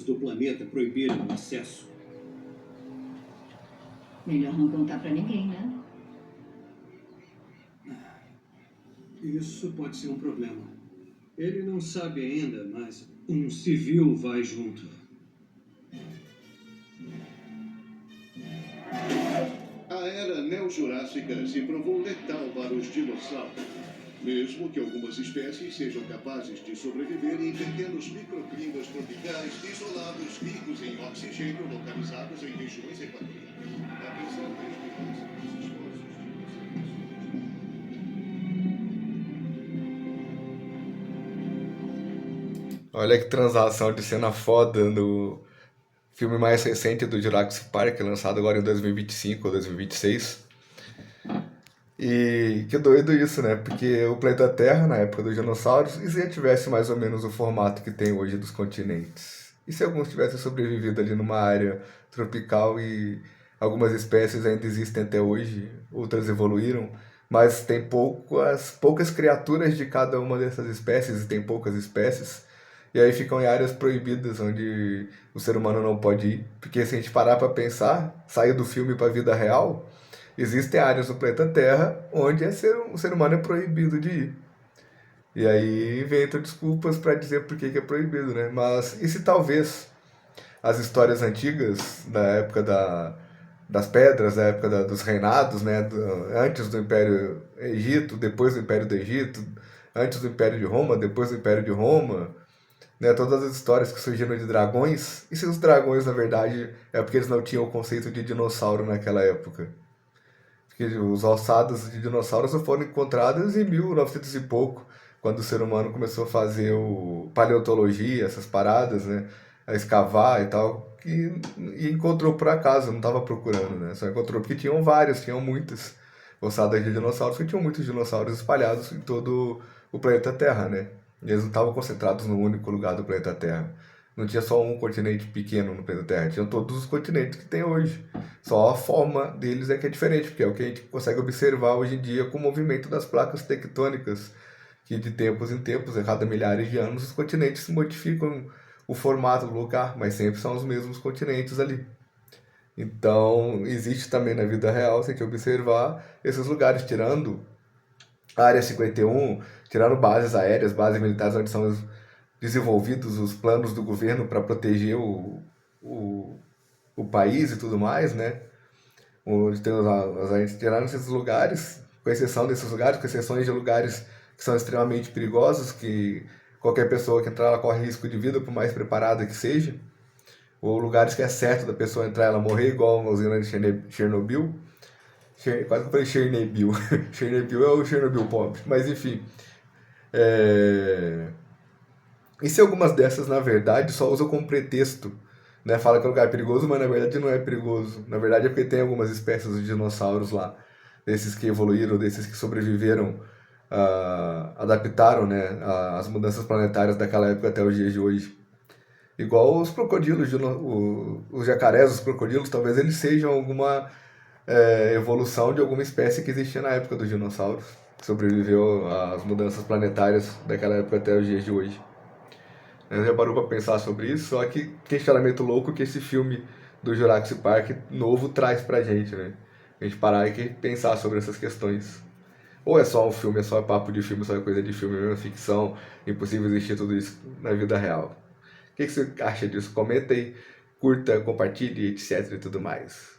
do planeta proibiram o acesso. Melhor não contar pra ninguém, né? Isso pode ser um problema. Ele não sabe ainda, mas um civil vai junto. A era neojurássica se provou letal para os dinossauros, mesmo que algumas espécies sejam capazes de sobreviver em pequenos microclimas tropicais isolados, ricos em oxigênio, localizados em regiões equatoriais. Apesar da esperança dos esforços Olha que transação de cena foda no filme mais recente do Jurassic Park, lançado agora em 2025 ou 2026. E que doido isso, né? Porque o planeta Terra, na época dos dinossauros, e se já tivesse mais ou menos o formato que tem hoje dos continentes? E se alguns tivessem sobrevivido ali numa área tropical e algumas espécies ainda existem até hoje, outras evoluíram, mas tem poucas criaturas de cada uma dessas espécies e tem poucas espécies. E aí ficam em áreas proibidas onde o ser humano não pode ir. Porque se a gente parar para pensar, sair do filme para a vida real, existem áreas do planeta Terra onde o ser humano é proibido de ir. E aí inventam desculpas para dizer por que é proibido, né? Mas e se talvez as histórias antigas, da época das pedras, da época dos reinados, né? Antes do Império Egito, depois do Império do Egito, antes do Império de Roma, depois do Império de Roma, né? Todas as histórias que surgiram de dragões, e se os dragões, na verdade, é porque eles não tinham o conceito de dinossauro naquela época? Porque os ossados de dinossauros só foram encontrados em 1900 e pouco, quando o ser humano começou a fazer o paleontologia, essas paradas, né? A escavar e tal, e encontrou por acaso, não estava procurando, né? Só encontrou porque tinham muitas ossadas de dinossauros, porque tinham muitos dinossauros espalhados em todo o planeta Terra, né? E eles não estavam concentrados num único lugar do planeta Terra. Não tinha só um continente pequeno no planeta Terra, tinham todos os continentes que tem hoje. Só a forma deles é que é diferente, porque é o que a gente consegue observar hoje em dia com o movimento das placas tectônicas, que de tempos em tempos, a cada milhares de anos, os continentes modificam o formato do lugar, mas sempre são os mesmos continentes ali. Então, existe também na vida real, se a gente observar, esses lugares, tirando a Área 51, tirando bases aéreas, bases militares, onde são desenvolvidos os planos do governo para proteger o, o país e tudo mais, né? Onde tem os agentes tiraram esses lugares, com exceção desses lugares, com exceções de lugares que são extremamente perigosos, que qualquer pessoa que entrar ela corre risco de vida, por mais preparada que seja, ou lugares que é certo da pessoa entrar e ela morrer, igual a usina de Chernobyl. Quase que eu falei Chernobyl. Chernobyl é o Chernobyl pobre. Mas enfim. É... E se algumas dessas, na verdade, só usam como pretexto, né? Fala que é um lugar perigoso, mas na verdade não é perigoso. Na verdade é porque tem algumas espécies de dinossauros lá, desses que evoluíram, desses que sobreviveram, adaptaram, né, as mudanças planetárias daquela época até os dias de hoje. Igual os crocodilos, os jacarés, os crocodilos, talvez eles sejam alguma evolução de alguma espécie que existia na época dos dinossauros, que sobreviveu às mudanças planetárias daquela época até os dias de hoje. Já parou pra pensar sobre isso? Só que questionamento louco que esse filme do Jurassic Park novo traz pra gente, né? A gente parar e pensar sobre essas questões. Ou é só um filme, é só papo de filme, só é coisa de filme, mesmo ficção, impossível existir tudo isso na vida real. O que você acha disso? Comenta aí, curta, compartilhe, etc e tudo mais.